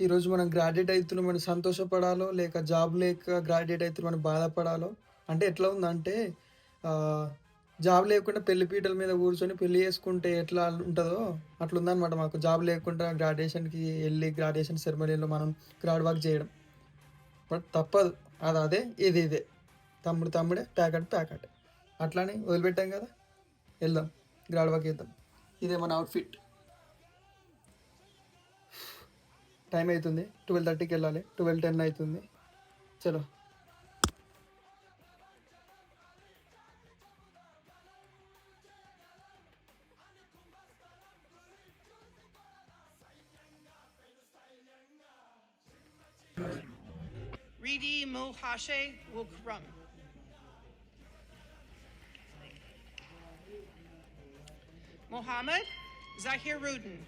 ఈరోజు మనం గ్రాడ్యుయేట్ అయితున్నామని సంతోషపడాలో, లేక జాబ్ లేక గ్రాడ్యుయేట్ అయితున్నామని బాధపడాలో, అంటే ఎట్లా ఉందంటే ఆహ్, జాబ్ లేకుండా పెళ్లి పీటల మీద కూర్చొని పెళ్లి చేసుకుంటే ఎట్లా ఉంటదో అట్లుందనమాట మాకు. జాబ్ లేకుండా గ్రాడ్యుయేషన్‌కి ఎళ్లి గ్రాడ్యుయేషన్ సెరమనీలో మనం గ్రాడ్ వాక్ చేయడం. బట్ తప్పదు. అది అదే, ఇది ఇదే. తమ్ముడు తమ్ముడే, ప్యాకెట్ ప్యాకెటే. అట్లని వదిలిపెట్టాం కదా! ఎళ్దాం. గ్రాడ్ వాక్ చేద్దాం. ఇదే మన అవుట్‌ఫిట్. టైం అయితుంది. 12:30కి వెళ్ళాలి. 12:10 అయితుంది. చలో. Ridi Mohashe Wukrum. Mohammed Zahir Rudin.